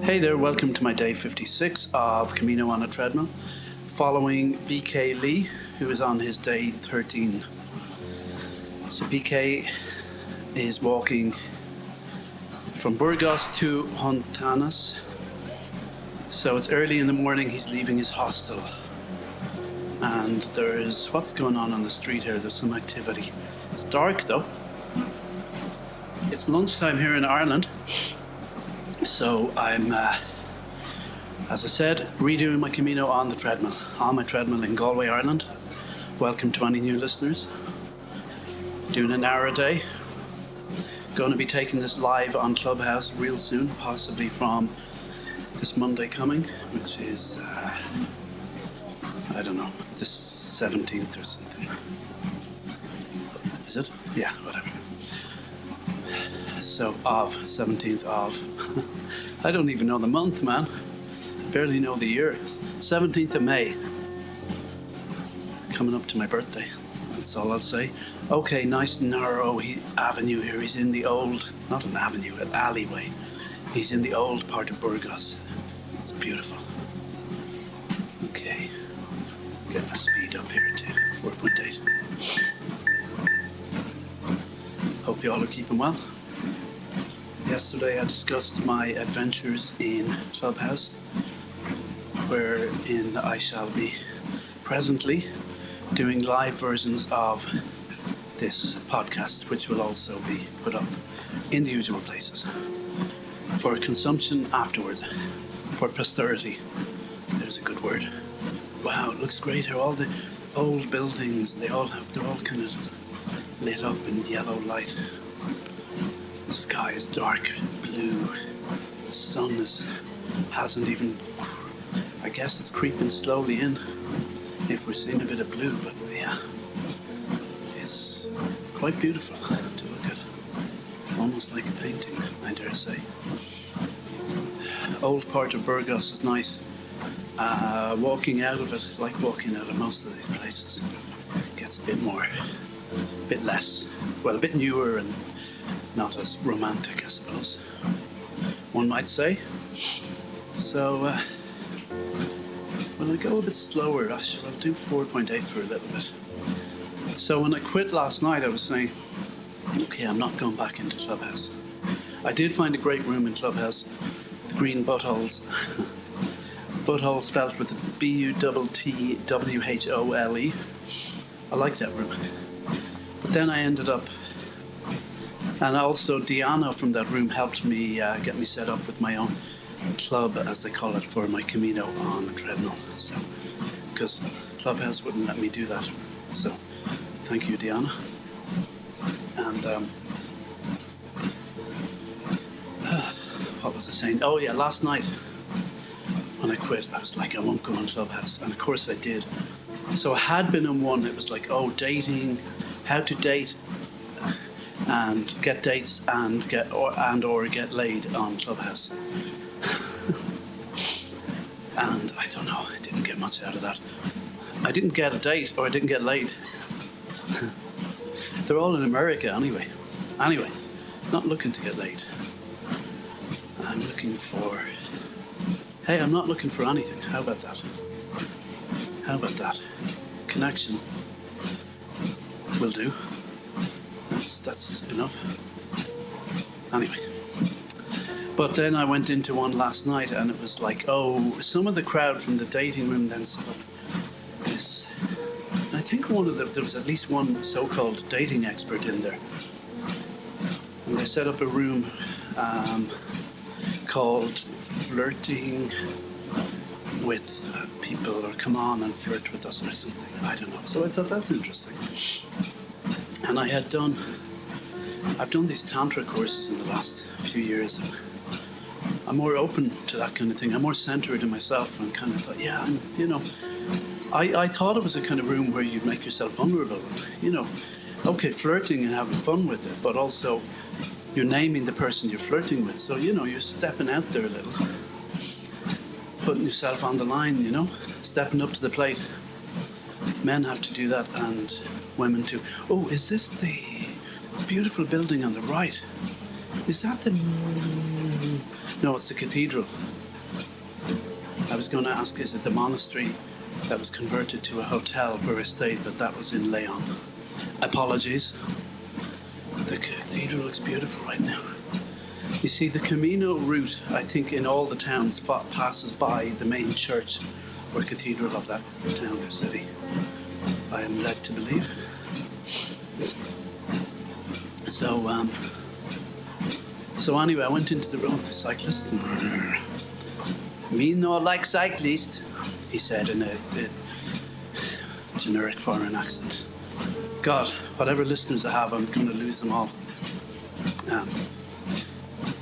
Hey there, welcome to my day 56 of Camino on a Treadmill, following BK Lee, who is on his day 13. So BK is walking from Burgos to Hontanas. So it's early in the morning, he's leaving his hostel. And there's, what's going on the street here? There's some activity. It's dark though. It's lunchtime here in Ireland. So I'm, as I said, redoing my Camino on the treadmill, on my treadmill in Galway, Ireland. Welcome to any new listeners. Doing an hour a day. Going to be taking this live on Clubhouse real soon, possibly from this Monday coming, which is, I don't know, this 17th or something. Is it? Yeah, whatever. So, 17th of, I don't even know the month, man. I barely know the year. 17th of May. Coming up to my birthday. That's all I'll say. Okay, nice narrow avenue here. He's in the old, not an avenue, an alleyway. He's in the old part of Burgos. It's beautiful. Okay. Get my speed up here to 4.8. Hope you all are keeping well. Yesterday I discussed my adventures in Clubhouse, wherein I shall be presently doing live versions of this podcast, which will also be put up in the usual places for consumption afterwards, for posterity. There's a good word. Wow, it looks great here. All the old buildings, they're all kind of lit up in yellow light. The sky is dark blue. The sun hasn't even, I guess it's creeping slowly in if we're seeing a bit of blue, but yeah, it's quite beautiful to look at. Almost like a painting, I dare say. Old part of Burgos is nice. Walking out of it, like walking out of most of these places, gets a bit less, well, a bit newer and not as romantic, I suppose, one might say. So, will I go a bit slower? I'll do 4.8 for a little bit. So when I quit last night, I was saying, okay, I'm not going back into Clubhouse. I did find a great room in Clubhouse, the Green Buttholes. Butthole spelled with a B-U-T-T-W-H-O-L-E. I like that room. But then I ended up, and also Diana from that room helped me get me set up with my own club, as they call it, for my Camino on a treadmill. So, because Clubhouse wouldn't let me do that. So, thank you, Diana. And what was I saying? Oh yeah, last night when I quit, I was like, I won't go on Clubhouse, and of course I did. So I had been in one. It was like, dating, how to date and get dates and get laid on Clubhouse. And I don't know, I didn't get much out of that. I didn't get a date, or I didn't get laid. They're all in America anyway. Anyway, not looking to get laid. I'm looking for, hey, I'm not looking for anything. How about that? How about that? Connection will do. That's enough. Anyway. But then I went into one last night, and it was like, some of the crowd from the dating room then set up this. And I think there was at least one so-called dating expert in there. And they set up a room called Flirting with People, or Come On and Flirt With Us or something. I don't know. So I thought that's interesting. And I've done these Tantra courses in the last few years. And I'm more open to that kind of thing. I'm more centered in myself, and kind of thought, yeah, I thought it was a kind of room where you'd make yourself vulnerable. Okay, flirting and having fun with it, but also you're naming the person you're flirting with. So, you're stepping out there a little, putting yourself on the line, stepping up to the plate. Men have to do that, and women too. Oh, is this the beautiful building on the right? Is that the... No, it's the cathedral. I was going to ask, is it the monastery that was converted to a hotel where I stayed, but that was in Leon. Apologies. The cathedral looks beautiful right now. You see, the Camino route, I think, in all the towns passes by the main church or cathedral of that town or city. I am led to believe. So anyway, I went into the room, cyclist. Me no like cyclist, he said in a generic foreign accent. God, whatever listeners I have, I'm going to lose them all.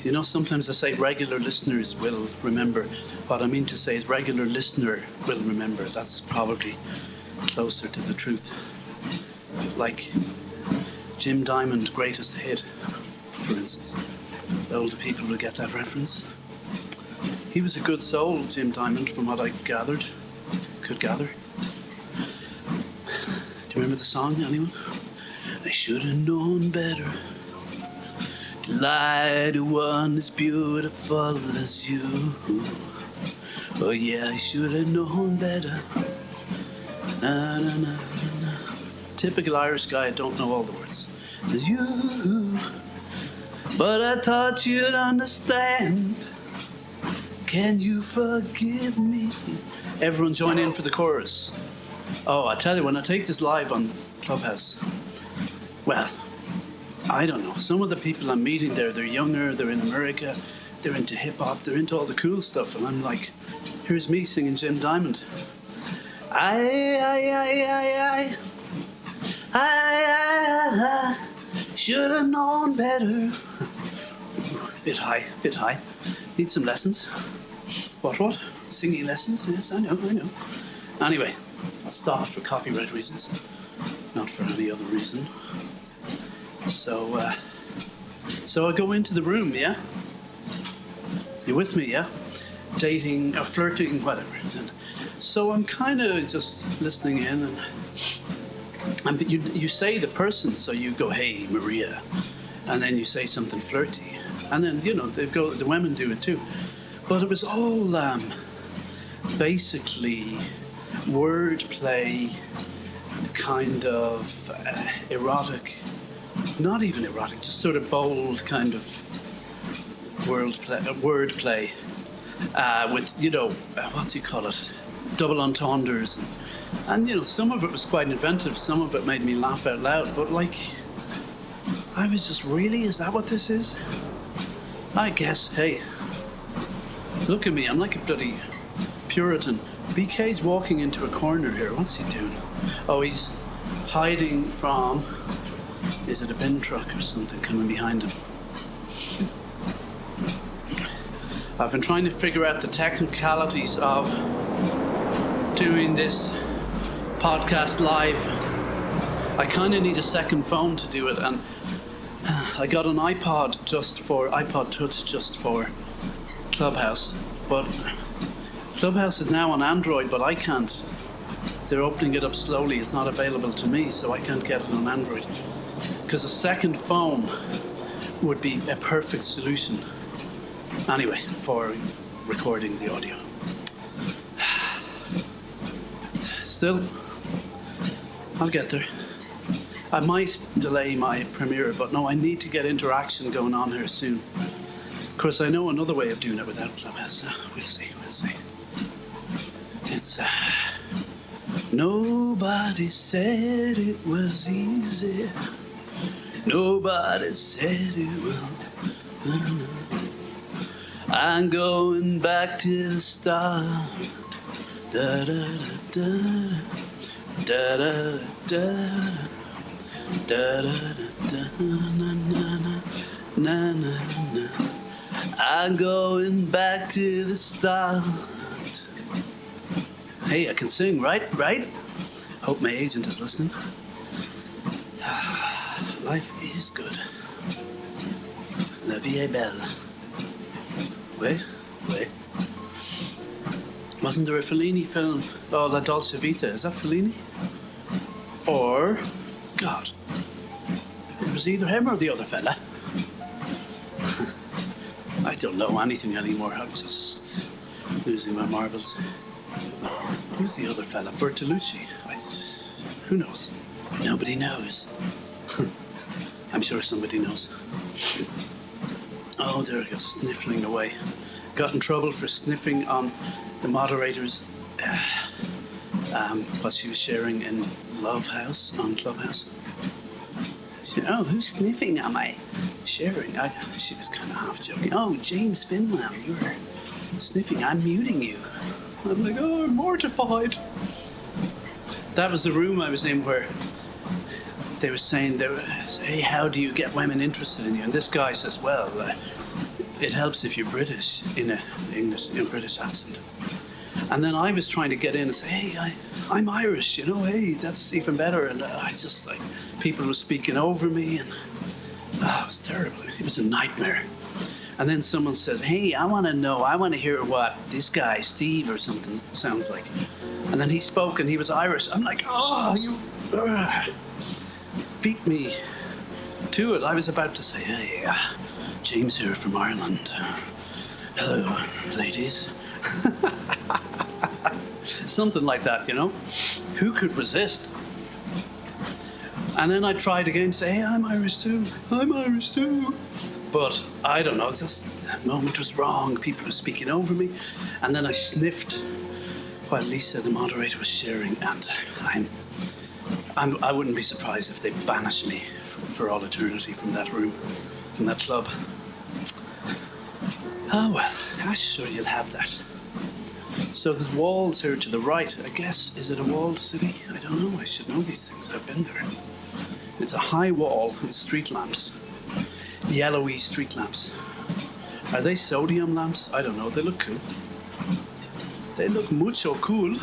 You know, sometimes I say regular listeners will remember. What I mean to say is regular listener will remember. That's probably closer to the truth. Like Jim Diamond, greatest hit, for instance. The older people will get that reference. He was a good soul, Jim Diamond, from what I could gather. Do you remember the song, anyone? I should have known better to lie to one as beautiful as you. Oh yeah, I should have known better. Na na na na. Typical Irish guy, I don't know all the words. As you, but I thought you'd understand. Can you forgive me? Everyone join in for the chorus. Oh, I tell you, when I take this live on Clubhouse, well, I don't know. Some of the people I'm meeting there, they're younger, they're in America, they're into hip-hop, they're into all the cool stuff, and I'm like, here's me singing Jim Diamond. I should have known better. Bit high. Need some lessons. What? Singing lessons? Yes, I know. Anyway, I'll stop for copyright reasons, not for any other reason. So I go into the room, yeah? You with me, yeah? Dating or flirting, whatever. And so I'm kind of just listening in, and you say the person, so you go, hey, Maria, and then you say something flirty. And then, you know, the women do it too. But it was all basically wordplay, kind of erotic, not even erotic, just sort of bold kind of wordplay with, you know, what do you call it? Double entendres. And, you know, some of it was quite inventive, some of it made me laugh out loud, but like, I was just, really, is that what this is? I guess, hey, look at me, I'm like a bloody Puritan. BK's walking into a corner here, what's he doing? Oh, he's hiding from, is it a bin truck or something coming behind him? I've been trying to figure out the technicalities of doing this podcast live. I kind of need a second phone to do it, and I got an iPod Touch just for Clubhouse, but Clubhouse is now on Android, but I can't. They're opening it up slowly. It's not available to me, so I can't get it on Android. Because a second phone would be a perfect solution. Anyway, for recording the audio. Still, I'll get there. I might delay my premiere, but no, I need to get interaction going on here soon. Of course, I know another way of doing it without Clubhouse. We'll see. It's, nobody said it was easy. Nobody said it was. I'm going back to the start. Da da da da da da da. Da da da na na na na na. I'm going back to the start. Hey, I can sing, right? Hope my agent is listening. Life is good. La vie est belle. Wait. Wasn't there a Fellini film? Oh, La Dolce Vita. Is that Fellini? Or, God, it was either him or the other fella. I don't know anything anymore. I'm just losing my marbles. Who's the other fella? Bertolucci. Who knows? Nobody knows. I'm sure somebody knows. Oh, there I go, sniffling away. Got in trouble for sniffing on the moderator's what she was sharing in Love House on Clubhouse. She said, "Oh, who's sniffing on my sharing?" She was kind of half joking. "Oh, James Finlan, you're sniffing. I'm muting you." I'm like, "Oh, I'm mortified." That was the room I was in where they were saying, "Hey, how do you get women interested in you?" And this guy says, "Well, it helps if you're British," in a British accent. And then I was trying to get in and say, "Hey, I'm Irish, you know, hey, that's even better." And I just, like, people were speaking over me, and it was terrible. It was a nightmare. And then someone says, "Hey, I want to hear what this guy, Steve or something, sounds like." And then he spoke and he was Irish. I'm like, "Oh, you beat me to it." I was about to say, "Hey, James here from Ireland. Hello, ladies." Something like that, you know? Who could resist? And then I tried again to say, "Hey, I'm Irish too. I'm Irish too." But I don't know, just the moment was wrong. People were speaking over me. And then I sniffed while Lisa, the moderator, was sharing. And I wouldn't be surprised if they banished me for all eternity from that room, from that club. Oh, well, I'm sure you'll have that. So there's walls here to the right. I guess, is it a walled city? I don't know. I should know these things. I've been there. It's a high wall with street lamps. Yellowy street lamps. Are they sodium lamps? I don't know. They look cool. They look mucho cool.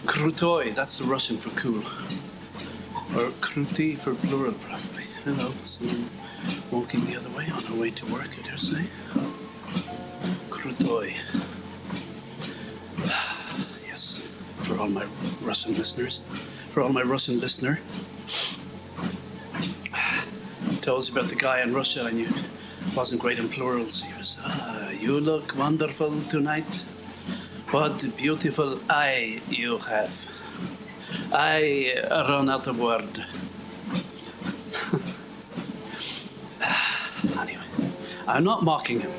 Kruтой, that's the Russian for cool. Or kruti for plural, probably. Hello, someone walking the other way on her way to work, I dare say. Kruтой. Yes, for all my Russian listeners. For all my Russian listener. Told you about the guy in Russia and you wasn't great in plurals. He was, "You look wonderful tonight. What beautiful eye you have. I run out of word." Anyway, I'm not mocking him.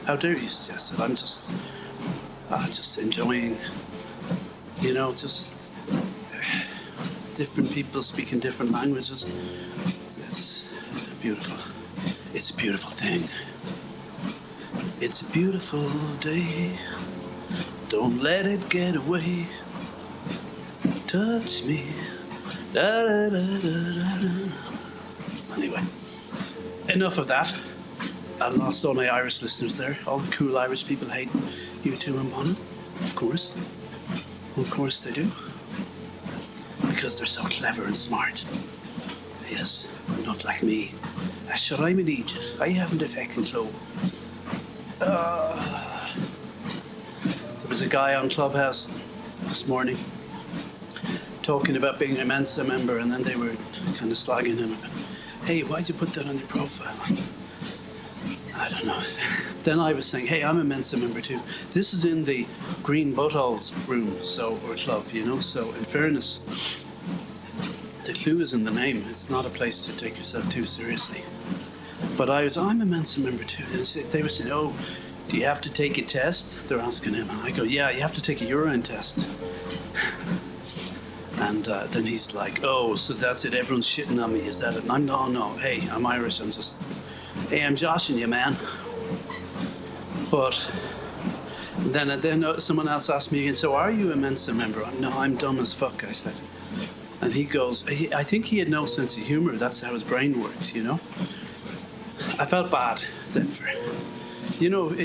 How dare you suggest it? I'm just enjoying, you know, just different people speaking different languages. It's beautiful. It's a beautiful thing. It's a beautiful day. Don't let it get away. Touch me. Da, da, da, da, da, da. Anyway, enough of that. I lost all my Irish listeners there. All the cool Irish people hate U2 and Bono. Of course. Of course they do. Because they're so clever and smart. Yes, not like me. Sure, I'm an idiot. I haven't a fucking clue. There was a guy on Clubhouse this morning talking about being a Mensa member, and then they were kind of slagging him about, "Hey, why'd you put that on your profile?" I don't know. Then I was saying, "Hey, I'm a Mensa member too." This is in the Green Buttholes room, or club, you know. So in fairness, the clue is in the name. It's not a place to take yourself too seriously. But I'm a Mensa member too. And they were saying, "Oh, do you have to take a test?" They're asking him. I go, "Yeah, you have to take a urine test." And then he's like, "Oh, so that's it. Everyone's shitting on me. Is that it?" And I'm, no. Hey, I'm Irish. Hey, I'm joshing you, man. But then someone else asked me again, "So are you a Mensa member?" "No, I'm dumb as fuck," I said. And he goes, I think he had no sense of humor. That's how his brain works, you know. I felt bad then for, you know,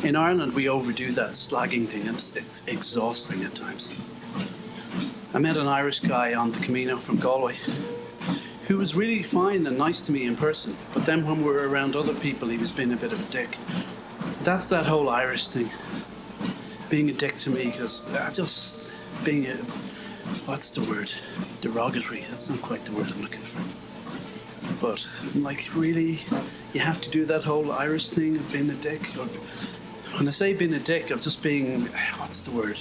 in Ireland we overdo that slagging thing, and it's exhausting at times. I met an Irish guy on the Camino from Galway who was really fine and nice to me in person, but then when we were around other people he was being a bit of a dick. That's that whole Irish thing, being a dick to me, because just being a, what's the word, derogatory, that's not quite the word I'm looking for. But I'm like, really, you have to do that whole Irish thing of being a dick? Or when I say being a dick, I'm just being, what's the word?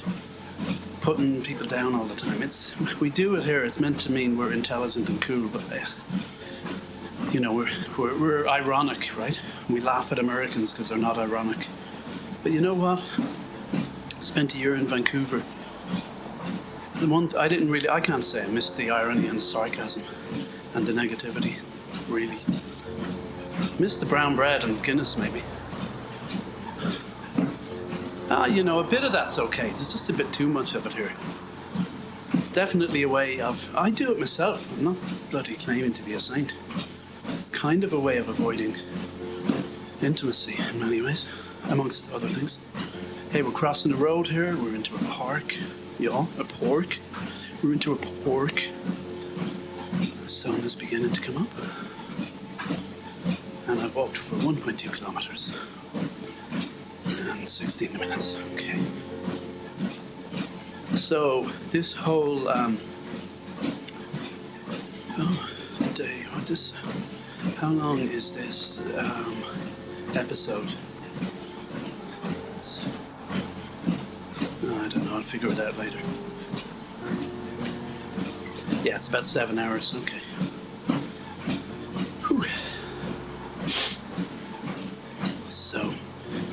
Putting people down all the time. We do it here. It's meant to mean we're intelligent and cool, but you know, we're ironic, right? We laugh at Americans because they're not ironic. But you know what? I spent a year in Vancouver. The month I can't say I missed the irony and the sarcasm and the negativity, really. Missed the brown bread and Guinness, maybe. You know, a bit of that's okay. There's just a bit too much of it here. It's definitely a way of... I do it myself. I'm not bloody claiming to be a saint. It's kind of a way of avoiding intimacy in many ways, amongst other things. Hey, we're crossing the road here. We're into a park. Yeah, a pork. We're into a pork. The sun is beginning to come up. And I've walked for 1.2 kilometers. And 16 minutes. Okay. So this whole day, or this, how long is this episode? I don't know. I'll figure it out later. Yeah, it's about 7 hours. Okay. Whew. So,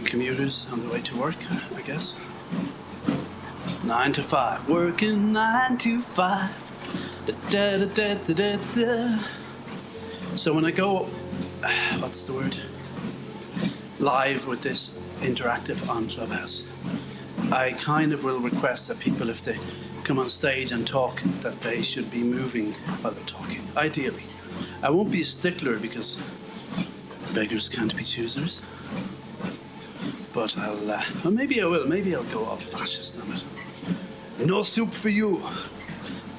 commuters on the way to work, I guess. 9 to 5. Working 9 to 5. Da, da, da, da, da, da. So when I go, what's the word? Live with this interactive on Clubhouse, I kind of will request that people, if they come on stage and talk, that they should be moving while they're talking, ideally. I won't be a stickler because beggars can't be choosers. But well, maybe I will. Maybe I'll go all fascist on it. No soup for you.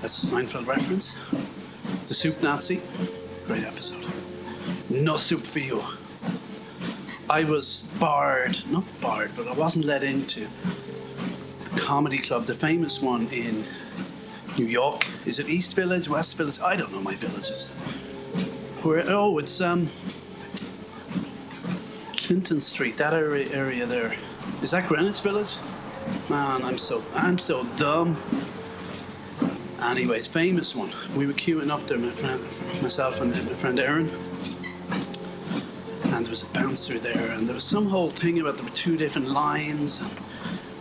That's a Seinfeld reference. The Soup Nazi. Great episode. No soup for you. I was not barred, but I wasn't let into the comedy club, the famous one in New York. Is it East Village, West Village? I don't know my villages. It's Clinton Street, that area there. Is that Greenwich Village? Man, I'm so dumb. Anyways, famous one. We were queuing up there, myself and my friend Aaron. And there was a bouncer there, and there was some whole thing about there were 2 different lines,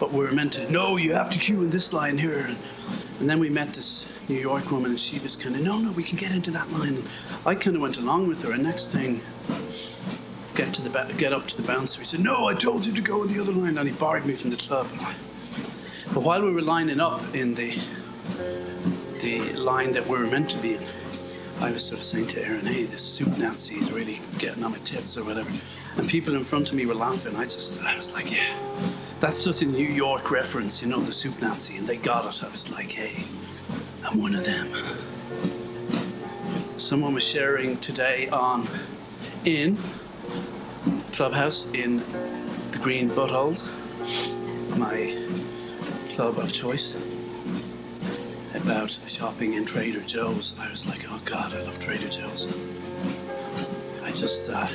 but we were meant to, no, you have to queue in this line here. And then we met this New York woman, and she was kind of, no, we can get into that line. And I kind of went along with her, and next thing, get up to the bouncer. He said, no, I told you to go in the other line, and he barred me from the club. But while we were lining up in the line that we were meant to be in, I was sort of saying to Aaron, hey, this Soup Nazi is really getting on my tits or whatever. And people in front of me were laughing. I was like, yeah, that's such a New York reference, you know, the Soup Nazi. And they got it. I was like, hey, I'm one of them. Someone was sharing today in Clubhouse in the Green Buttholes, my club of choice, about shopping in Trader Joe's. I was like, oh God, I love Trader Joe's. I just, I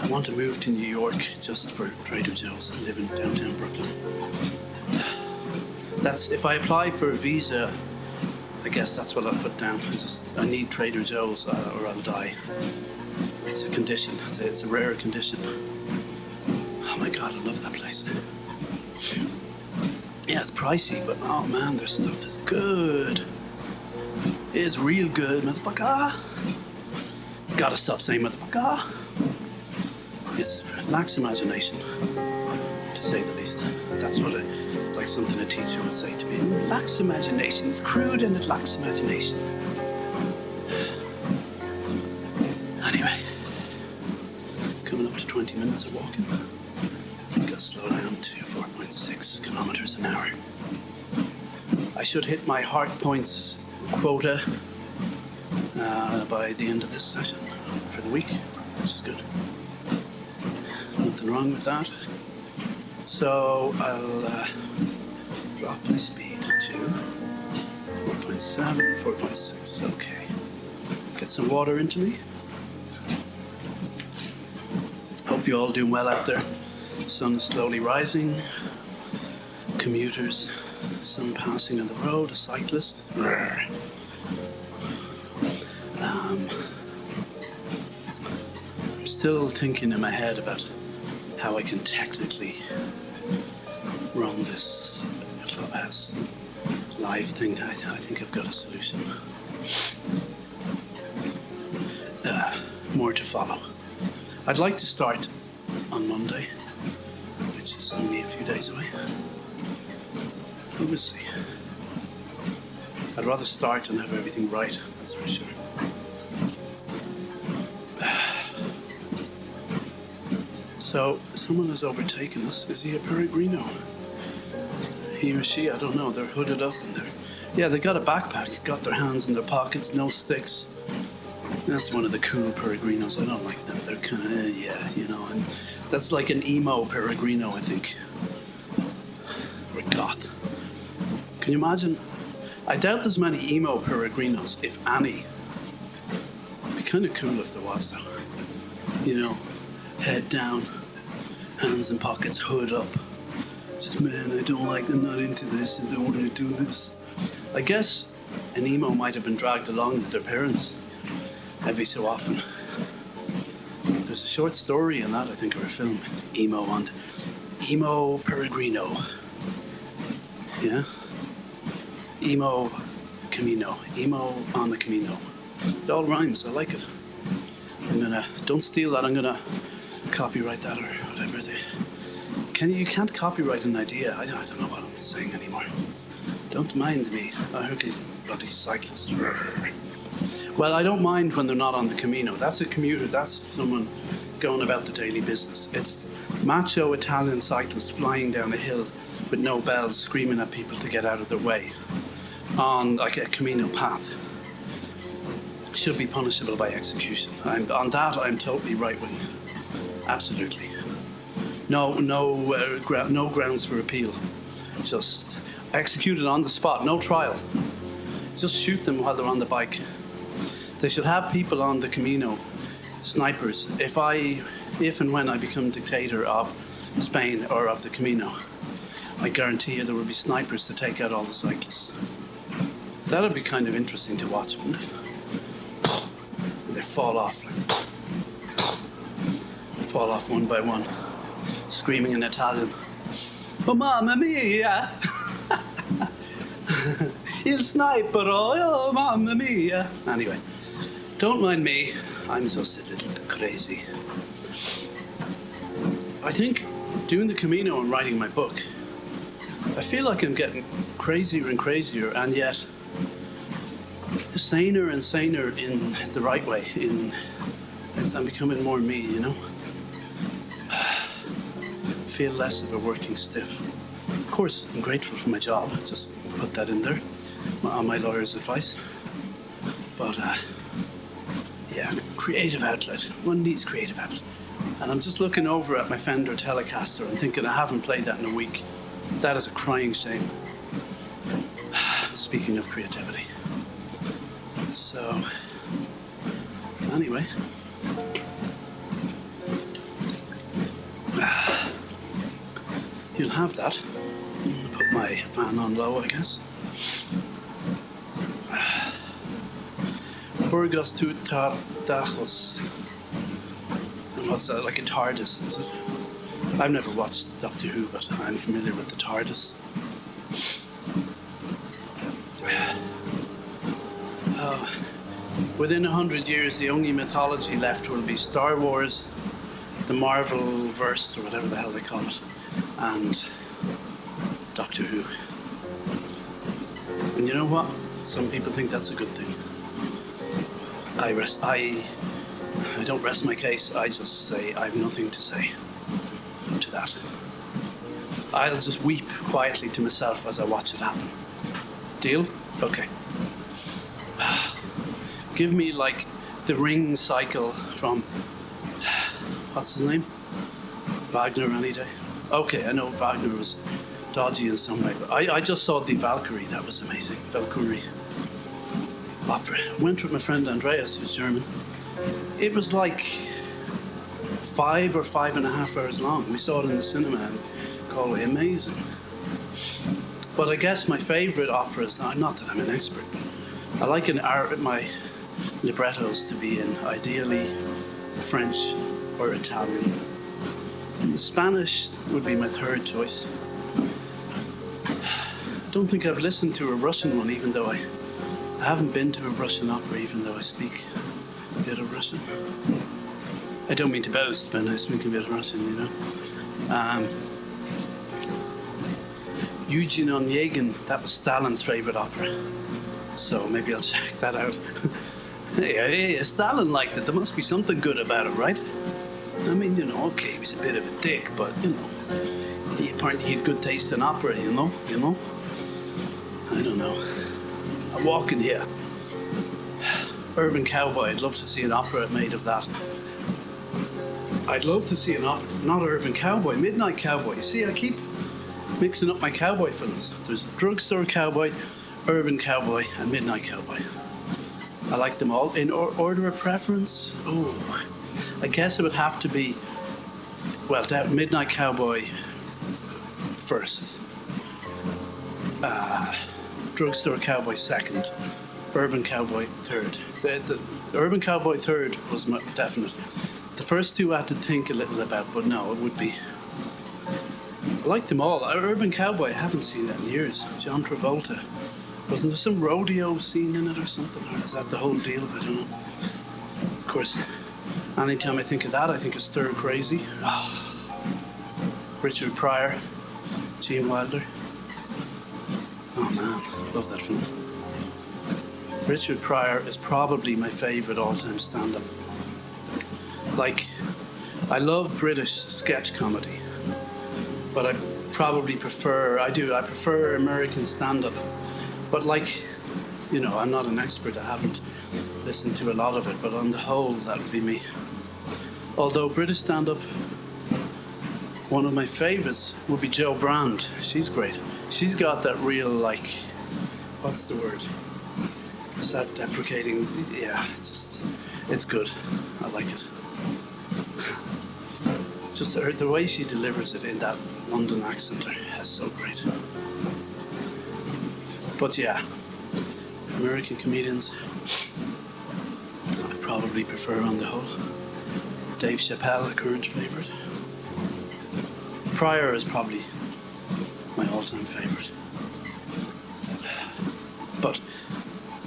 want to move to New York just for Trader Joe's and live in downtown Brooklyn. That's, if I apply for a visa, I guess that's what I'll put down. I need Trader Joe's or I'll die. It's a condition, it's a rare condition. Oh my God, I love that place. Yeah, it's pricey, but oh man, their stuff is good. It's real good, motherfucker. Gotta stop saying motherfucker. It lacks imagination, to say the least. That's what it's like something a teacher would say to me. It lacks imagination. It's crude and it lacks imagination. Anyway, coming up to 20 minutes of walking. I think I'll slow down to 4.6 kilometers an hour. I should hit my heart points quota by the end of this session for the week, which is good. Nothing wrong with that. So I'll drop my speed to 4.7, 4.6. Okay. Get some water into me. Hope you're all doing well out there. Sun is slowly rising. Commuters, some passing on the road, a cyclist. I'm still thinking in my head about how I can technically run this clubhouse live thing. I think I've got a solution. More to follow. I'd like to start on Monday, which is only a few days away. Let me see. I'd rather start and have everything right, that's for sure. So, someone has overtaken us. Is he a Peregrino? He or she, I don't know. They're hooded up and they got a backpack, got their hands in their pockets, no sticks. That's one of the cool Peregrinos. I don't like them. They're kind of, and that's like an emo Peregrino, I think. Or goth. Can you imagine? I doubt there's many emo Peregrinos, if any. It'd be kind of cool if there was, though. Head down, hands in pockets, hood up. Just, man, I'm not into this, I don't want to do this. I guess an emo might have been dragged along with their parents every so often. There's a short story in that, I think, or a film. Emo Peregrino. Yeah? Emo Camino. Emo on the Camino. It all rhymes, I like it. Don't steal that, I'm gonna copyright that or whatever. You can't copyright an idea. I don't know what I'm saying anymore. Don't mind me. I heard these bloody cyclists. Well, I don't mind when they're not on the Camino. That's a commuter. That's someone going about the daily business. It's macho Italian cyclists flying down a hill with no bells, screaming at people to get out of their way on like a Camino path. Should be punishable by execution. On that, I'm totally right-wing. Absolutely. No grounds for appeal. Just executed on the spot. No trial. Just shoot them while they're on the bike. They should have people on the Camino, snipers. If and when I become dictator of Spain or of the Camino, I guarantee you there will be snipers to take out all the cyclists. That'd be kind of interesting to watch, wouldn't it? They fall off. They fall off one by one, screaming in Italian. Oh, mamma mia! Il snipero, oh, mamma mia! Anyway, don't mind me. I'm just a little crazy. I think doing the Camino and writing my book, I feel like I'm getting crazier and crazier, and yet saner and saner in the right way. I'm becoming more me, Feel less of a working stiff. Of course, I'm grateful for my job. Just put that in there on my lawyer's advice. But creative outlet. One needs creative outlet. And I'm just looking over at my Fender Telecaster and thinking I haven't played that in a week. That is a crying shame. Speaking of creativity. So, anyway. You'll have that. I'm gonna put my fan on low, I guess. Burgos tu Tardajos. And what's that, like a TARDIS, is it? I've never watched Doctor Who, but I'm familiar with the TARDIS. Within 100 years, the only mythology left will be Star Wars, the Marvel verse, or whatever the hell they call it, and Doctor Who. And you know what? Some people think that's a good thing. I don't rest my case. I just say I have nothing to say to that. I'll just weep quietly to myself as I watch it happen. Deal? Okay. Give me like the Ring cycle from, what's his name? Wagner any day. Okay, I know Wagner was dodgy in some way, but I just saw the Valkyrie. That was amazing. Valkyrie opera. Went with my friend Andreas, who's German. It was like 5 or 5.5 hours long. We saw it in the cinema in Galway. Amazing. But I guess my favourite operas, not that I'm an expert, but I like my librettos to be in ideally French or Italian. And Spanish would be my third choice. I don't think I've listened to a Russian one, even though I haven't been to a Russian opera, even though I speak a bit of Russian. I don't mean to boast, but I speak a bit of Russian, you know. Eugene Onegin, that was Stalin's favourite opera. So maybe I'll check that out. Hey, Stalin liked it. There must be something good about it, right? I mean, you know, okay, he was a bit of a dick, but, you know, apparently he had good taste in opera, you know? I don't know. I'm walking here. Urban Cowboy, I'd love to see an opera made of that. I'd love to see an opera, not Urban Cowboy, Midnight Cowboy. You see, I keep mixing up my cowboy films. There's Drugstore Cowboy, Urban Cowboy, and Midnight Cowboy. I like them all. In order of preference, I guess it would have to be, well, Midnight Cowboy first. Drugstore Cowboy second. Urban Cowboy third. The Urban Cowboy third was definite. The first two I had to think a little about, but no, it would be. I like them all. Urban Cowboy, I haven't seen that in years. John Travolta. Wasn't there some rodeo scene in it or something? Or is that the whole deal? I don't know. Of course, anytime I think of that, I think of Stir Crazy. Richard Pryor, Gene Wilder. Oh man, love that film. Richard Pryor is probably my favourite all-time stand-up. Like, I love British sketch comedy, but I probably prefer American stand-up. But like, you know, I'm not an expert, I haven't listened to a lot of it, but on the whole, that would be me. Although British stand-up, one of my favourites would be Jo Brand. She's great. She's got that real, like, what's the word? Self-deprecating, yeah, it's good. I like it. Just the way she delivers it in that London accent is so great. But yeah, American comedians, I probably prefer on the whole. Dave Chappelle, a current favourite. Pryor is probably my all-time favourite. But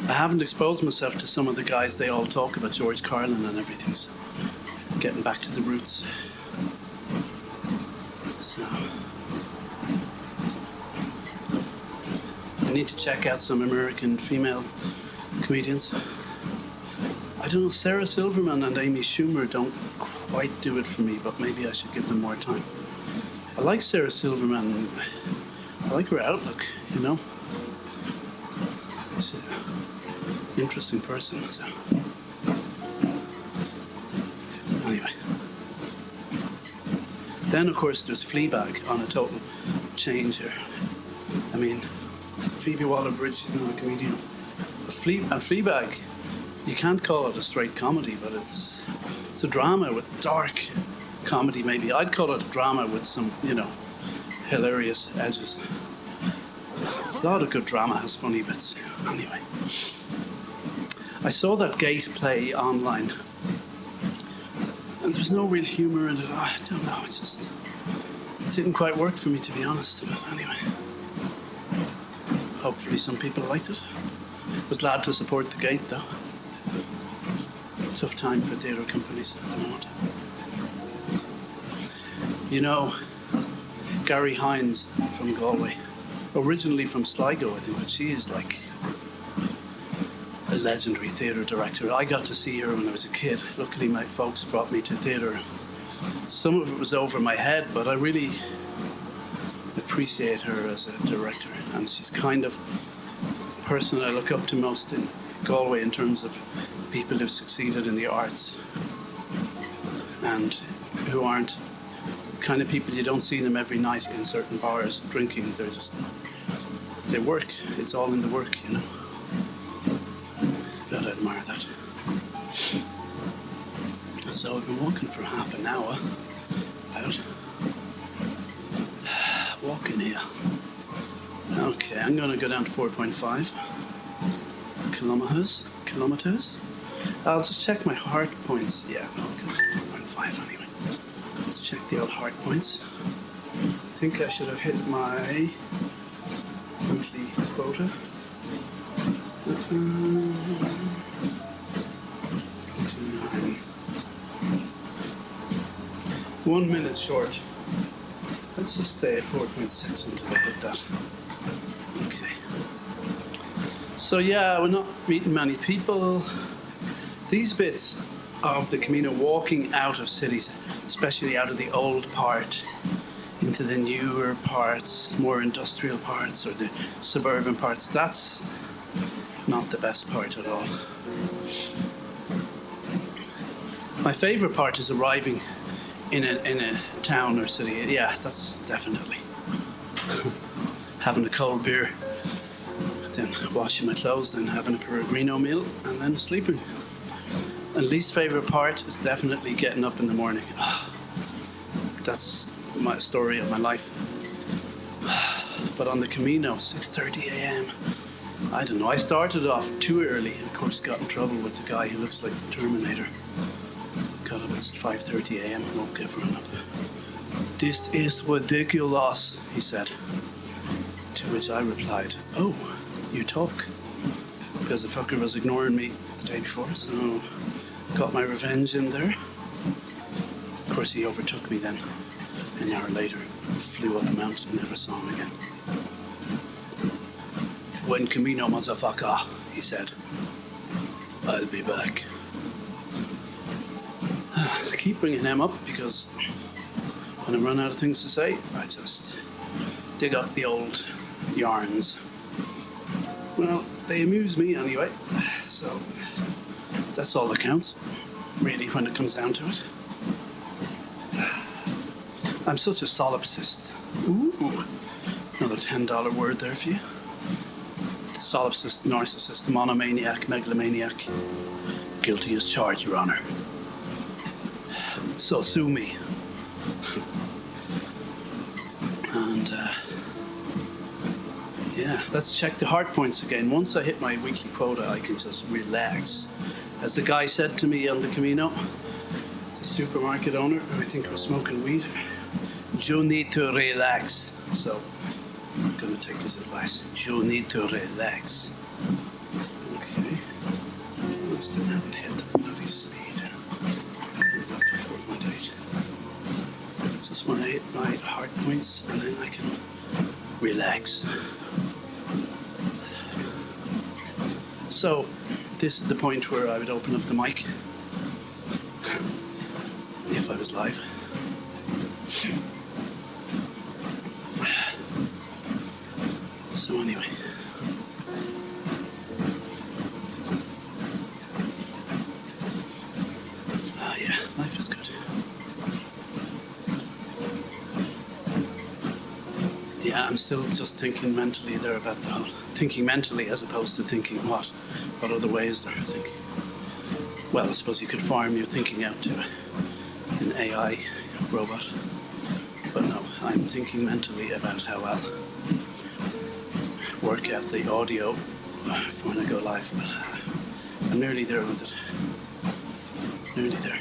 I haven't exposed myself to some of the guys they all talk about, George Carlin and everything, so getting back to the roots. So I need to check out some American female comedians. I don't know, Sarah Silverman and Amy Schumer don't quite do it for me, but maybe I should give them more time. I like Sarah Silverman. I like her outlook, you know. She's an interesting person. So. Anyway. Then, of course, there's Fleabag on a total change here. I mean, Phoebe Waller-Bridge, she's not a comedian. But Fleabag, you can't call it a straight comedy, but it's a drama with dark comedy, maybe. I'd call it a drama with some, you know, hilarious edges. A lot of good drama has funny bits. Anyway. I saw that Gate play online. And there's no real humour in it. I don't know, it didn't quite work for me, to be honest. But anyway. Hopefully some people liked it. Was glad to support the Gate, though. Tough time for theatre companies at the moment. You know, Gary Hines from Galway, originally from Sligo, I think, but she is like a legendary theatre director. I got to see her when I was a kid. Luckily, my folks brought me to theatre. Some of it was over my head, but I really appreciate her as a director, and she's kind of the person I look up to most in Galway in terms of people who've succeeded in the arts and who aren't the kind of people you don't see them every night in certain bars drinking. They work. It's all in the work, you know. Gotta admire that. So I've been walking for half an hour. About. Walking here. Okay, I'm going to go down to 4.5 kilometers. I'll just check my heart points. Yeah, I'll go to 4.5 anyway. Let's check the old heart points. I think I should have hit my weekly quota. 29. 1 minute short. Let's just stay at 4.6 until I hit that. Okay. So yeah, we're not meeting many people. These bits of the Camino, walking out of cities, especially out of the old part into the newer parts, more industrial parts or the suburban parts, that's not the best part at all. My favorite part is arriving in a town or city. Yeah, that's definitely having a cold beer, then washing my clothes, then having a Peregrino meal, and then sleeping. And least favorite part is definitely getting up in the morning. That's my story of my life. But on the Camino, 6:30 a.m. I don't know. I started off too early, and of course got in trouble with the guy who looks like the Terminator. Got up at 5:30 a.m. Woke everyone up. "This is ridiculous," he said. To which I replied, "Oh, you talk." Because the fucker was ignoring me the day before, so got my revenge in there. Of course, he overtook me then. An hour later, flew up a mountain, never saw him again. "Buen Camino, motherfucker," he said. "I'll be back." I keep bringing him up because when I run out of things to say, I just dig up the old yarns. Well, they amuse me anyway, so that's all that counts, really, when it comes down to it. I'm such a solipsist. Ooh, another $10 word there for you. Solipsist, narcissist, monomaniac, megalomaniac. Guilty as charged, Your Honor. So sue me. And yeah, let's check the heart points again. Once I hit my weekly quota, I can just relax. As the guy said to me on the Camino, the supermarket owner, who I think was smoking weed, "You need to relax." So I'm going to take his advice. You need to relax. Okay. I still haven't hit the bloody speed. We're up to 4.8. Just want to hit my heart points and then I can relax. So this is the point where I would open up the mic if I was live. So anyway, yeah, life is good. Yeah, I'm still just thinking mentally there about the whole, thinking mentally as opposed to thinking what other ways there are thinking. Well, I suppose you could farm your thinking out to an AI robot, but no, I'm thinking mentally about how I'll work out the audio for when I go live, but I'm nearly there with it. Nearly there.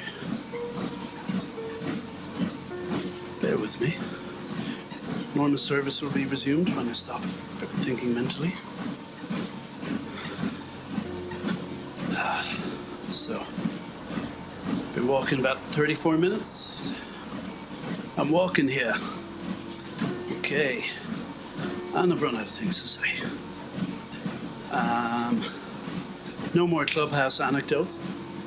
Bear with me. Normal service will be resumed when I stop thinking mentally. So, been walking about 34 minutes. I'm walking here. Okay. And I've run out of things to say. No more Clubhouse anecdotes.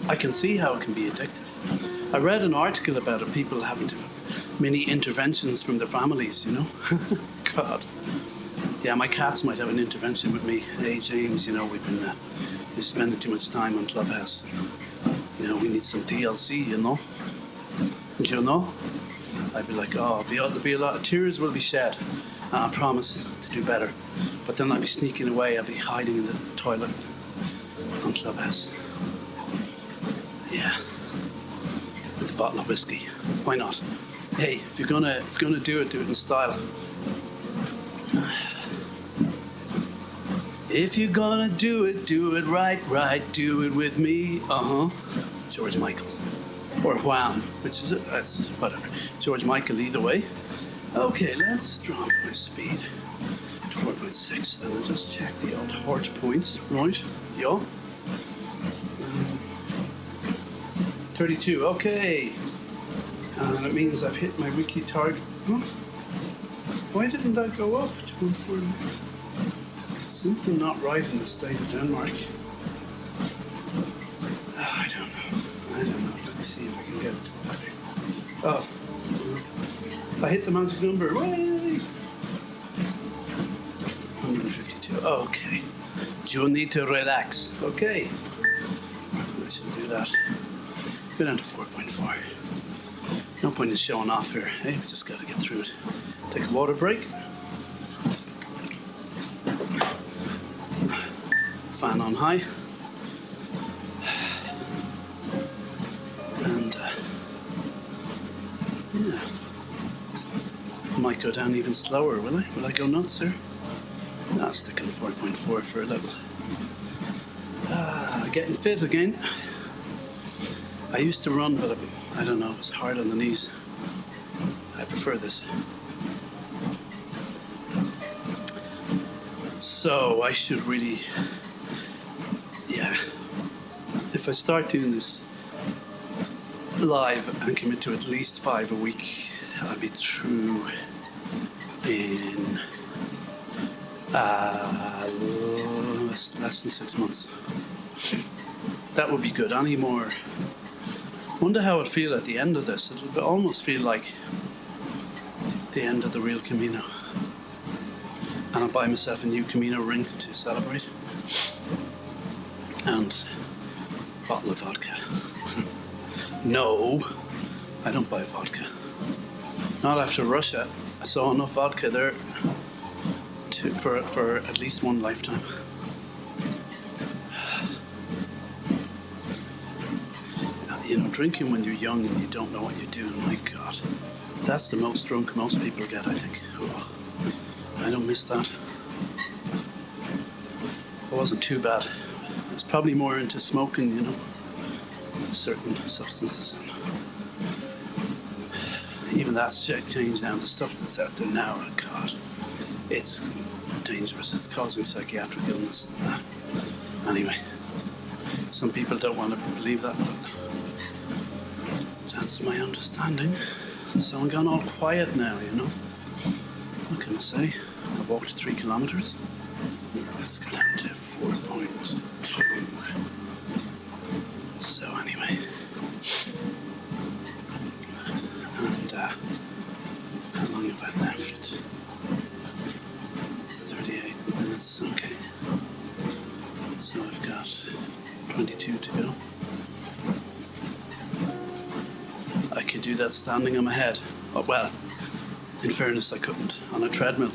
I can see how it can be addictive. I read an article about it, people having to many interventions from their families, you know. God. Yeah, my cats might have an intervention with me. Hey, James, you know, we've been you're spending too much time on Clubhouse. You know, we need some TLC, you know. Do you know? I'd be like, oh, there'll be a lot of tears will be shed. And I promise to do better. But then I'd be sneaking away. I'd be hiding in the toilet on Clubhouse. Yeah. bottle of whiskey. Why not? Hey, if you're gonna do it in style. If you're gonna do it right, do it with me. George Michael. Or Juan, which is it? That's whatever. George Michael, either way. Okay, let's drop my speed to 4.6 and I'll just check the old heart points. Right, yeah. 32, okay. And it means I've hit my weekly target. Huh? Why didn't that go up to 140? Something not right in the state of Denmark. I don't know. Let me see if I can get it. Oh. I hit the magic number. Way! 152. Okay. You need to relax. Okay. I should do that. Go down to 4.4. No point in showing off here. Hey, we just got to get through it. Take a water break. Fan on high. And yeah. Might go down even slower, will I? Will I go nuts here? No, I'll stick in 4.4 for a little. Getting fit again. I used to run, but I don't know, it was hard on the knees. I prefer this. So I should really, yeah. If I start doing this live and commit to at least 5 a week, I'll be through in less than 6 months. That would be good. Any more? Wonder how it'll feel at the end of this. It'll almost feel like the end of the real Camino. And I'll buy myself a new Camino ring to celebrate. And a bottle of vodka. No, I don't buy vodka. Not after Russia. I saw enough vodka there for at least one lifetime. You know, drinking when you're young and you don't know what you're doing, my God. That's the most drunk most people get, I think. Oh, I don't miss that. It wasn't too bad. I was probably more into smoking, you know, certain substances. Even that's changed now. The stuff that's out there now, oh God, it's dangerous. It's causing psychiatric illness. Anyway, some people don't want to believe that, but that's my understanding. So I'm gone all quiet now, you know. What can I say? I walked 3 kilometers. Let's go down to 4.2. So anyway. And how long have I left? 38 minutes, okay. So I've got 22 to go. I could do that standing on my head. Oh, well, in fairness, I couldn't on a treadmill.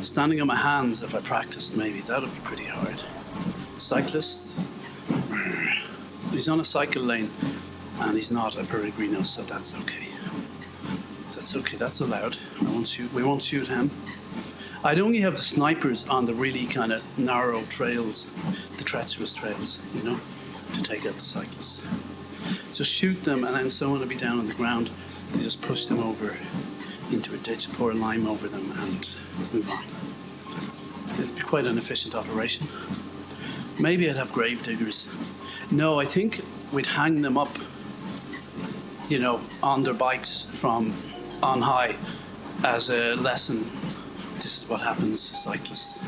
Standing on my hands, if I practiced, maybe that would be pretty hard. Cyclist, he's on a cycle lane, and he's not a peregrino, so that's okay. That's okay. That's allowed. We won't shoot him. I'd only have the snipers on the really kind of narrow trails, the treacherous trails, you know, to take out the cyclists. Just shoot them, and then someone will be down on the ground. They just push them over into a ditch, pour lime over them, and move on. It'd be quite an efficient operation. Maybe I'd have grave diggers. No, I think we'd hang them up, you know, on their bikes from on high as a lesson. This is what happens, cyclists.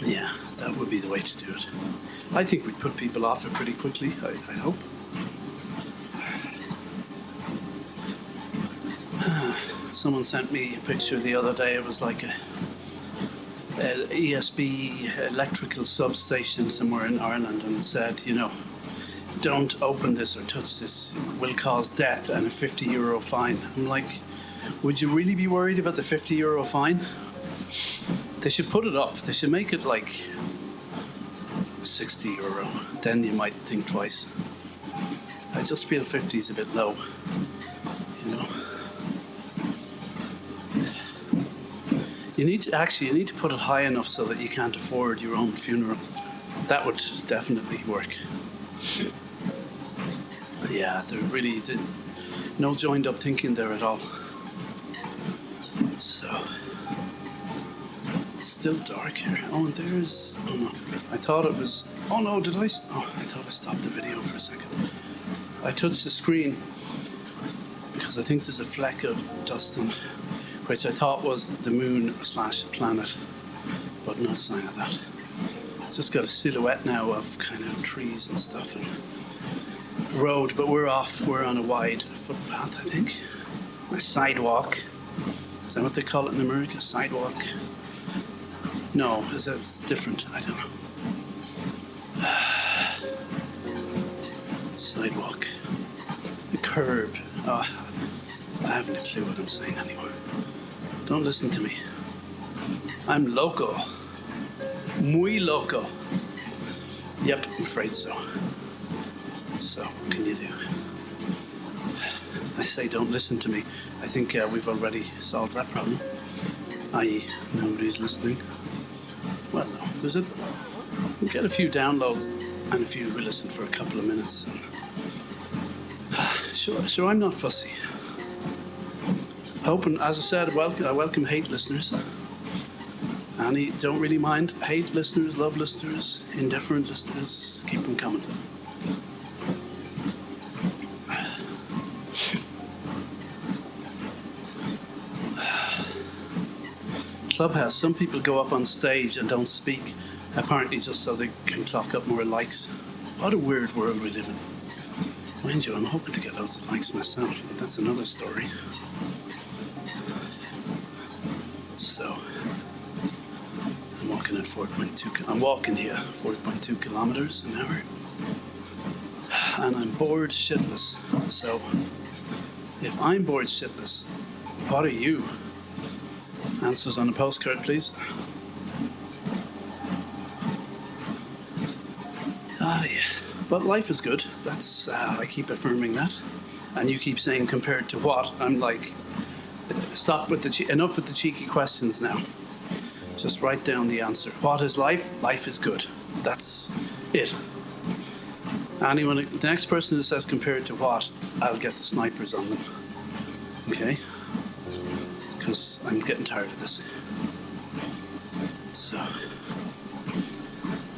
Yeah, that would be the way to do it. I think we'd put people off it pretty quickly, I hope. Someone sent me a picture the other day. It was like a ESB electrical substation somewhere in Ireland, and it said, you know, don't open this or touch this, it will cause death and a €50 fine. I'm like, would you really be worried about the €50 fine? They should put it up. They should make it like €60. Then you might think twice. I just feel 50 is a bit low, you know. You need to put it high enough so that you can't afford your own funeral. That would definitely work. But yeah, no joined up thinking there at all. So, it's still dark here. Oh, and there's, oh no, I thought it was, oh no, I thought I stopped the video for a second. I touched the screen because I think there's a fleck of dust on it, which I thought was the moon / planet, but no sign of that. Just got a silhouette now of kind of trees and stuff and road, but we're on a wide footpath, I think. A sidewalk. Is that what they call it in America? Sidewalk? No, is that different? I don't know. Sidewalk. A curb. Oh, I haven't a clue what I'm saying anymore. Don't listen to me. I'm loco. Muy loco. Yep, I'm afraid so. So, what can you do? I say don't listen to me. I think we've already solved that problem. I.e., nobody's listening. Well, no. We'll get a few downloads and a few will listen for a couple of minutes. Sure, I'm not fussy. Hoping, as I said, I welcome hate listeners. And don't really mind hate listeners, love listeners, indifferent listeners. Keep them coming. Clubhouse, some people go up on stage and don't speak, apparently just so they can clock up more likes. What a weird world we live in. Mind you, I'm hoping to get loads of likes myself, but that's another story. So, I'm walking at 4.2 kilometers an hour. And I'm bored shitless. So, if I'm bored shitless, what are you? Answers on a postcard, please. Ah, yeah. But life is good. That's, I keep affirming that. And you keep saying compared to what? I'm like, stop with enough with the cheeky questions now. Just write down the answer. What is life? Life is good. That's it. The next person who says compared to what, I'll get the snipers on them. Okay? Because I'm getting tired of this. So,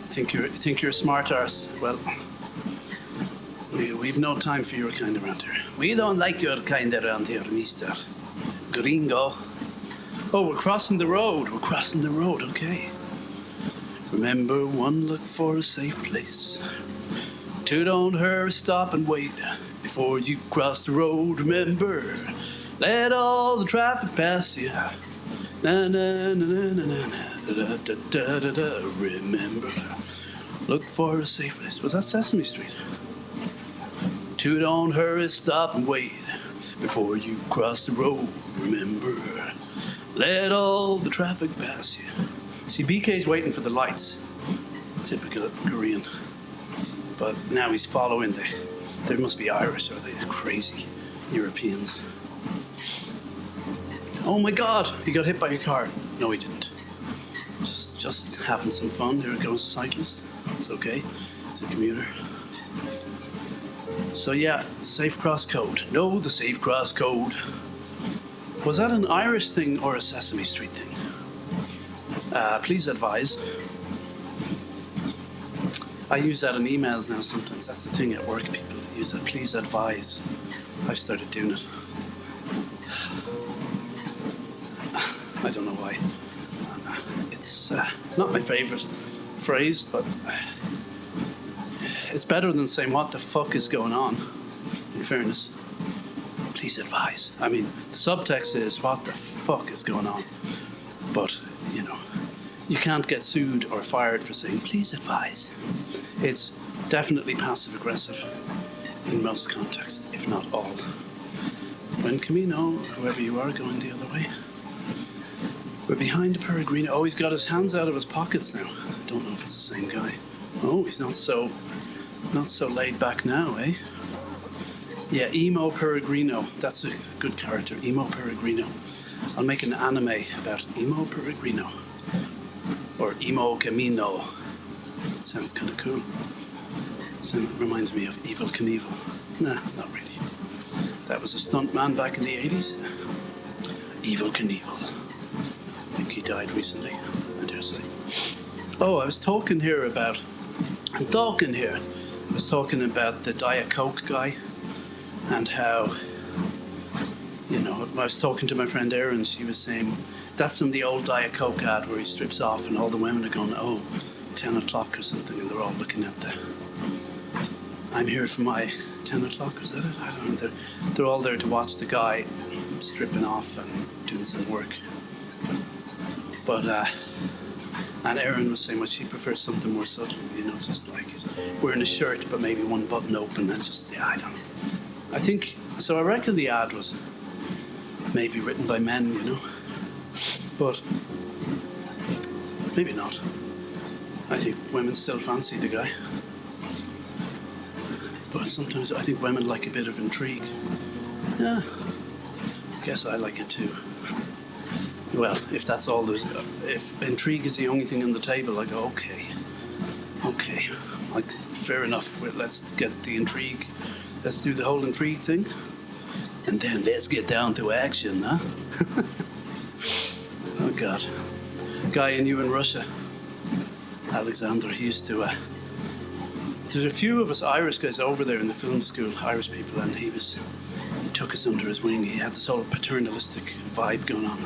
think you're a smart arse? Well, we've no time for your kind around here. We don't like your kind around here, Mr. Gringo. Oh, we're crossing the road. Okay. Remember, 1, look for a safe place. 2, don't hurry, stop and wait before you cross the road. Remember, let all the traffic pass you. Na na na na na na da da da da da. Remember, look for a safe place. Was that Sesame Street? 2, don't hurry, stop and wait before you cross the road. Remember, let all the traffic pass you. See, BK's waiting for the lights. Typical Korean. But now he's following they must be Irish, or they're crazy Europeans. Oh my God, he got hit by a car. No, he didn't. Just having some fun. Here goes a cyclist. It's okay. It's a commuter. So yeah, safe cross code. No, the safe cross code. Was that an Irish thing or a Sesame Street thing? Please advise. I use that in emails now sometimes. That's the thing at work. People use that. Please advise. I've started doing it. I don't know why. It's not my favorite phrase, but it's better than saying what the fuck is going on, in fairness. Please advise. I mean, the subtext is what the fuck is going on. But, you can't get sued or fired for saying, please advise. It's definitely passive-aggressive in most contexts, if not all. Buen Camino, whoever you are, going the other way. We're behind Peregrino. Oh, he's got his hands out of his pockets now. I don't know if it's the same guy. Oh, he's not so laid back now, eh? Yeah, Emo Peregrino. That's a good character, Emo Peregrino. I'll make an anime about Emo Peregrino. Or Emo Camino. Sounds kind of cool. So it reminds me of Evil Knievel. Nah, not really. That was a stuntman back in the 80s. Evil Knievel. I think he died recently, I dare say. Oh, I was talking about the Diet Coke guy and how, I was talking to my friend Erin, she was saying, that's from the old Diet Coke ad where he strips off and all the women are going, 10 o'clock or something, and they're all looking at I'm here for my 10 o'clock, is that it? I don't know. They're all there to watch the guy stripping off and doing some work. But, and Erin was saying, she prefers something more subtle, just like he's wearing a shirt, but maybe one button open, and I don't know. I reckon the ad was maybe written by men, but maybe not. I think women still fancy the guy. But sometimes I think women like a bit of intrigue. Yeah, I guess I like it too. Well, if that's all there's, if intrigue is the only thing on the table, I go, okay, like, fair enough, let's get the intrigue, let's do the whole intrigue thing, and then let's get down to action, huh? Oh God. Guy I knew in Russia, Alexander, he used to, there's a few of us Irish guys over there in the film school, Irish people, and he took us under his wing. He had this whole paternalistic vibe going on.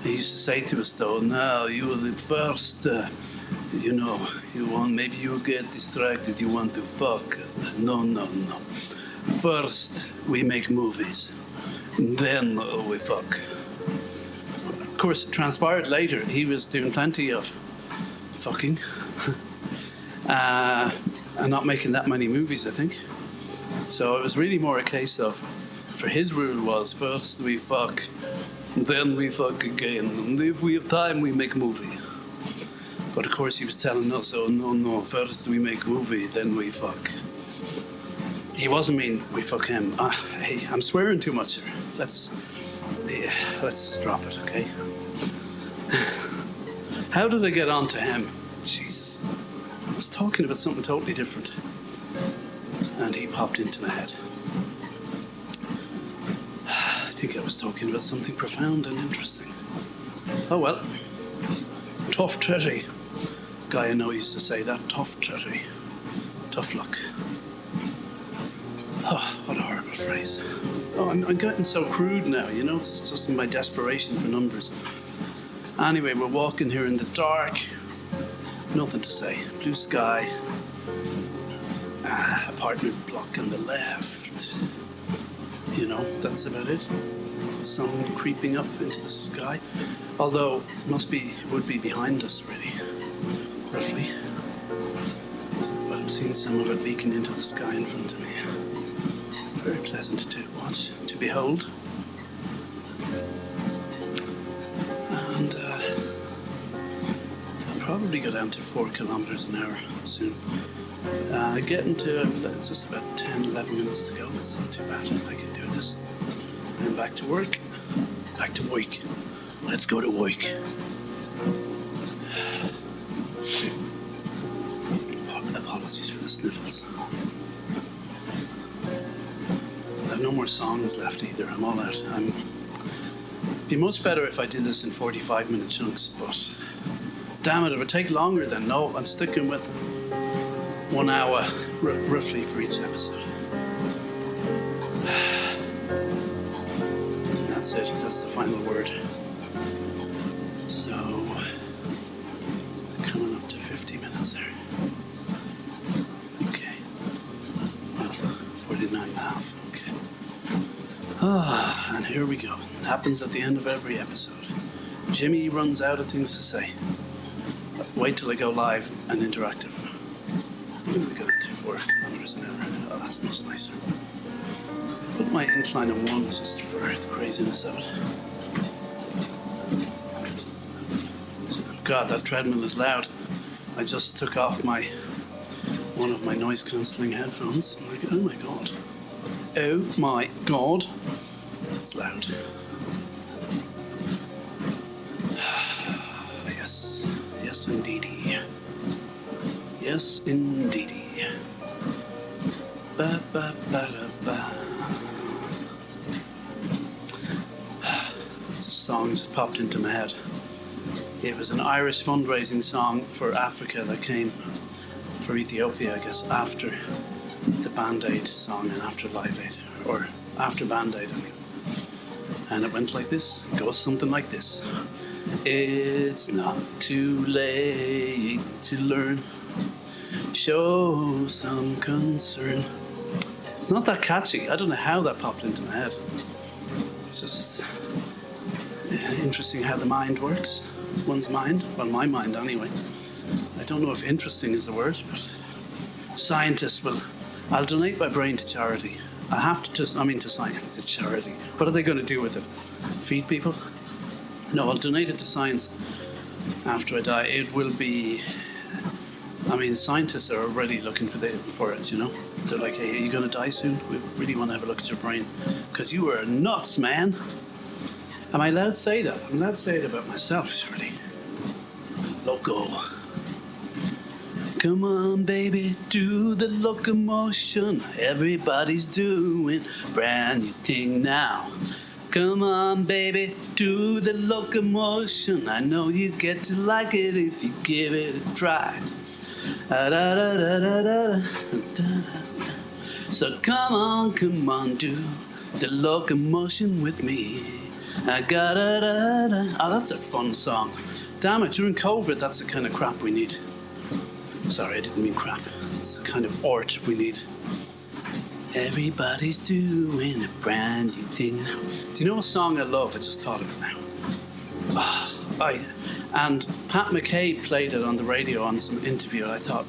He used to say to us, though, now you are the first, maybe you get distracted, you want to fuck. No. First, we make movies, then we fuck. Of course, it transpired later, he was doing plenty of fucking, and not making that many movies, I think. So it was really more a case of, for his rule was, first we fuck, then we fuck again, and if we have time, we make a movie. But of course he was telling us, no, first we make a movie, then we fuck. He wasn't mean we fuck him. Hey, I'm swearing too much here. Let's just drop it, okay? How did I get on to him? Jesus. I was talking about something totally different. And he popped into my head. I think I was talking about something profound and interesting. Oh well. Tough tretty. Guy I know used to say that. Tough tretty. Tough luck. Oh, what a horrible phrase. Oh, I'm getting so crude now, It's just in my desperation for numbers. Anyway, we're walking here in the dark. Nothing to say. Blue sky. Apartment block on the left. That's about it. Sun creeping up into the sky. Although, would be behind us, really. Roughly. But I'm seeing some of it leaking into the sky in front of me. Very pleasant to watch, to behold. And I'll probably go down to 4 kilometers an hour soon. Getting to just about 10, 11 minutes to go. That's not too bad. I can do this. And back to work. Back to work. Let's go to work. Apologies for the sniffles. I have no more songs left either. I'm all out. It'd be much better if I did this in 45-minute chunks, but damn it would take longer then. No, I'm sticking with 1 hour roughly for each episode. That's it. That's the final word. So, coming up to 50 minutes there. Okay. Well, 49 and a half. Okay. And here we go. It happens at the end of every episode. Jimmy runs out of things to say. Wait till I go live and interactive. We got it to 4 kilometers an hour. Oh, that's much nicer. Put my incline on 1 just for the craziness of it. God, that treadmill is loud. I just took off one of my noise cancelling headphones. I'm like, oh my God. Oh my God. It's loud. Yes. Yes, indeedy. Yes, indeedy. Ba ba ba da ba. It's a song just popped into my head. It was an Irish fundraising song for Africa that came for Ethiopia, I guess, after the Band-Aid song and after Live Aid, or after Band-Aid anyway. And it went like this. It goes something like this. It's not too late to learn. Show some concern. It's not that catchy. I don't know how that popped into my head. It's just interesting how the mind works. One's mind. Well, my mind anyway. I don't know if interesting is the word, but scientists will... I'll donate my brain to charity. I have to science, to charity. What are they going to do with it? Feed people? No, I'll donate it to science after I die. It will be... scientists are already looking for it, you know? They're like, hey, are you going to die soon? We really want to have a look at your brain. Because you were nuts, man. Am I allowed to say that? I'm allowed to say it about myself, surely. Loco. Come on, baby, do the locomotion. Everybody's doing brand new thing now. Come on, baby, do the locomotion. I know you get to like it if you give it a try. So come on, do the locomotion with me. Oh, that's a fun song. Damn it, during COVID, that's the kind of crap we need. Sorry, I didn't mean crap. It's the kind of art we need. Everybody's doing a brand new thing. Do you know a song I love? I just thought of it now. And Pat McKay played it on the radio on some interview, and I thought,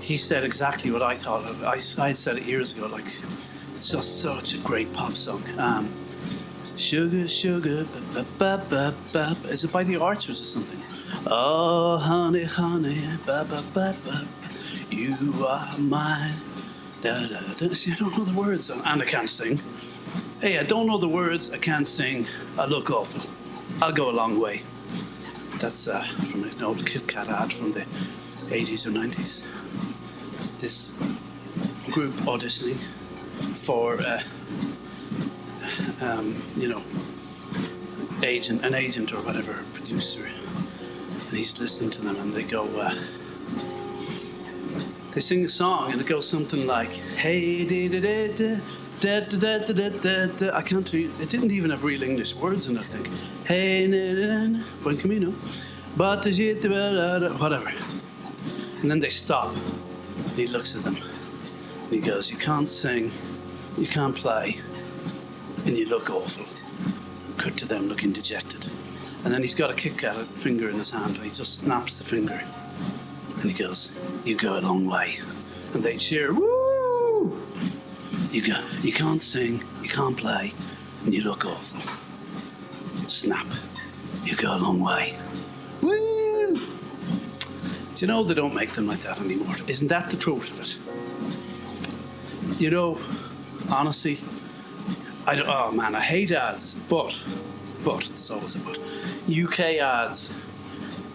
he said exactly what I thought of. I had said it years ago, like, it's just such a great pop song. Sugar, sugar, ba ba ba ba ba. Is it by the Archers or something? Oh, honey, honey, ba ba ba ba. You are mine. Da da da. See, I don't know the words, and I can't sing. Hey, I don't know the words. I can't sing. I look awful. I'll go a long way. That's from an old Kit Kat ad from the 80s or 90s. This group auditioning for, an agent or whatever, a producer. And he's listening to them and they go, they sing a song and it goes something like, hey, da da da da da da da. I can't read. It didn't even have real English words in it, I think. Hey, Buen Camino. But whatever. And then they stop. And he looks at them. And he goes, you can't sing, you can't play, and you look awful. Cut to them looking dejected. And then he's got a Kit Kat finger in his hand and he just snaps the finger. And he goes, you go a long way. And they cheer, woo! You can't sing, you can't play, and you look awful. Snap. You go a long way. Woo! Do you know they don't make them like that anymore? Isn't that the truth of it? You know, honestly, I hate ads, but, there's always a but. UK ads,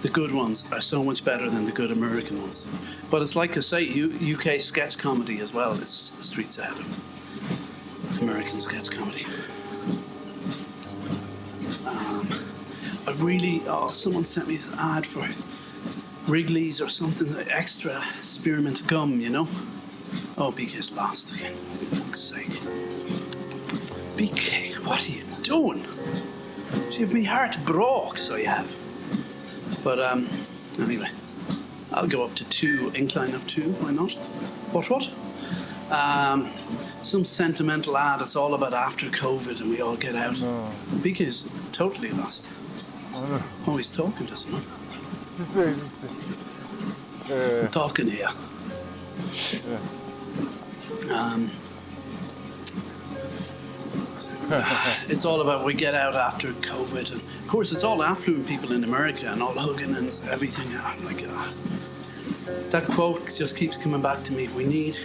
the good ones, are so much better than the good American ones. But it's like I say, UK sketch comedy as well is streets ahead of American sketch comedy. Someone sent me an ad for Wrigley's or something, extra spearmint gum, you know? Oh, BK's lost again, for fuck's sake. BK, what are you doing? You've me heart broke, so you have. But anyway, I'll go up to 2, incline of 2, why not? What? Some sentimental ad, it's all about after COVID and we all get out. No. BK's totally lost. Oh, he's talking to someone. I'm talking here. It's all about we get out after COVID, and of course it's all affluent people in America and all hugging and everything. I'm like, that quote just keeps coming back to me. We need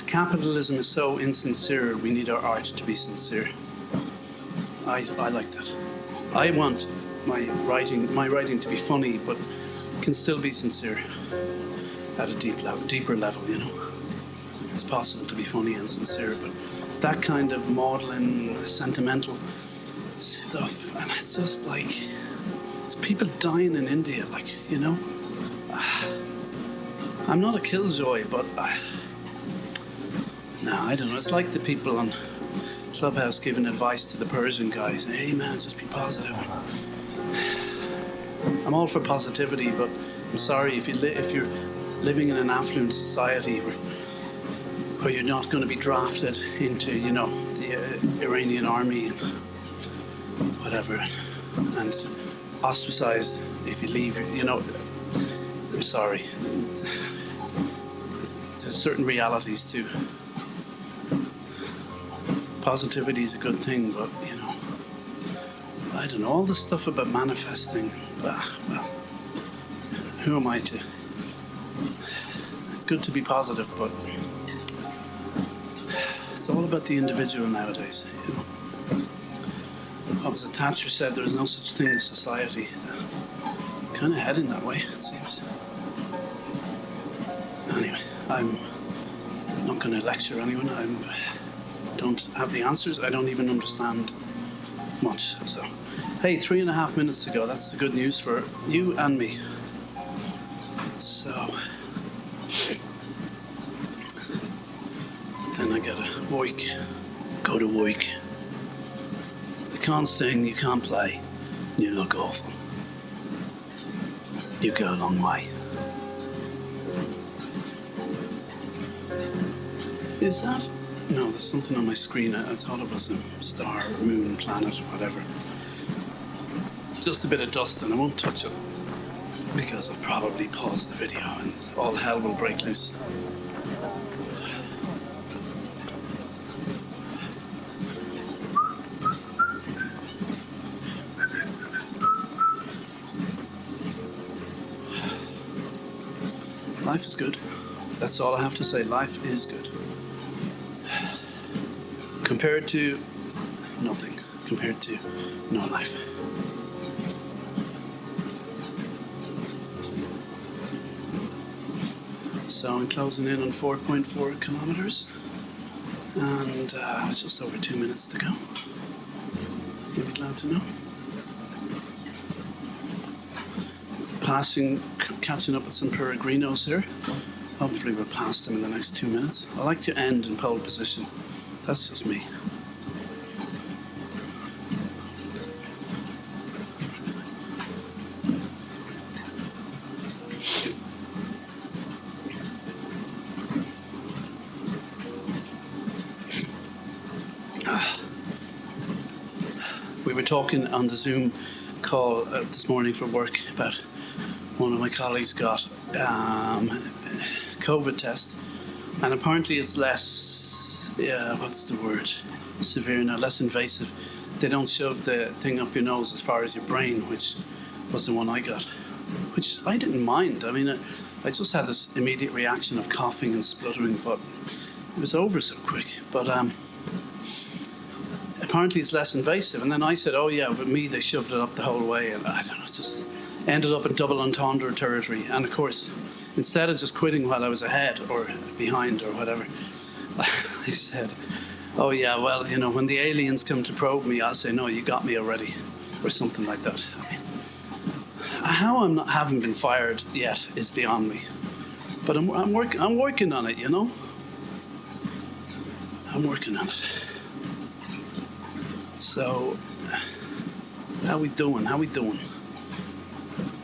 capitalism is so insincere, we need our art to be sincere. I like that. I want my writing to be funny, but can still be sincere at a deeper level, you know. It's possible to be funny and sincere, but that kind of maudlin, sentimental stuff, and it's just like, it's people dying in India, like, you know. I'm not a killjoy, but no, I don't know. It's like the people on Clubhouse giving advice to the Persian guys. Hey man, just be positive. I'm all for positivity, but I'm sorry if you're living in an affluent society where you're not going to be drafted into, you know, the Iranian army and whatever, and ostracized if you leave, you know. I'm sorry. There's certain realities too. Positivity is a good thing, but, you know, I don't know, all this stuff about manifesting, well, who am I to? It's good to be positive, but it's all about the individual nowadays, you know. What was it, Thatcher said there's no such thing as society. It's kind of heading that way, it seems. Anyway, I'm not going to lecture anyone. I don't have the answers. I don't even understand much. So, hey, 3.5 minutes ago, that's the good news for you and me. So, then I gotta work. Go to work. You can't sing, you can't play. You look awful. You go a long way. Is that? No, there's something on my screen. I thought it was a star, moon, planet, whatever. Just a bit of dust, and I won't touch it because I'll probably pause the video and all hell will break loose. Life is good. That's all I have to say. Life is good. Compared to nothing. Compared to no life. So I'm closing in on 4.4 kilometers. And just over 2 minutes to go. You'll be glad to know. Catching up with some peregrinos here. Hopefully we'll pass them in the next 2 minutes. I like to end in pole position. That's just me. We were talking on the Zoom call this morning for work about one of my colleagues got COVID test, and apparently it's less, what's the word, severe now, less invasive. They don't shove the thing up your nose as far as your brain, which was the one I got, which I didn't mind. I mean, I just had this immediate reaction of coughing and spluttering, but it was over so quick. But apparently it's less invasive. And then I said, oh yeah, with me they shoved it up the whole way, and I don't know, it just ended up in double entendre territory. And of course, instead of just quitting while I was ahead or behind or whatever, I said, oh yeah, well, you know, when the aliens come to probe me, I'll say, no, you got me already, or something like that. I mean, how haven't been fired yet is beyond me. But I'm working on it, you know. I'm working on it. So, how we doing? How we doing?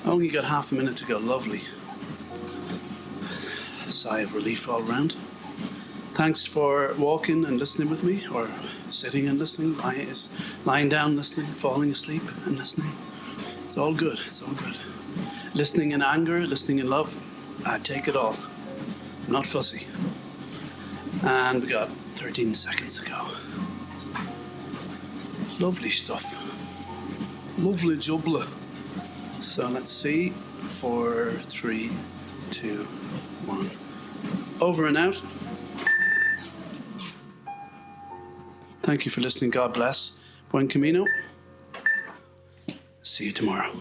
Only got half a minute to go. Lovely. A sigh of relief all round. Thanks for walking and listening with me, or sitting and listening, lying down listening, falling asleep and listening. It's all good. It's all good. Listening in anger, listening in love. I take it all. I'm not fussy. And we got 13 seconds to go. Lovely stuff. Lovely jubbler. So let's see. 4, 3, 2, 1. Over and out. Thank you for listening. God bless. Buen Camino. See you tomorrow.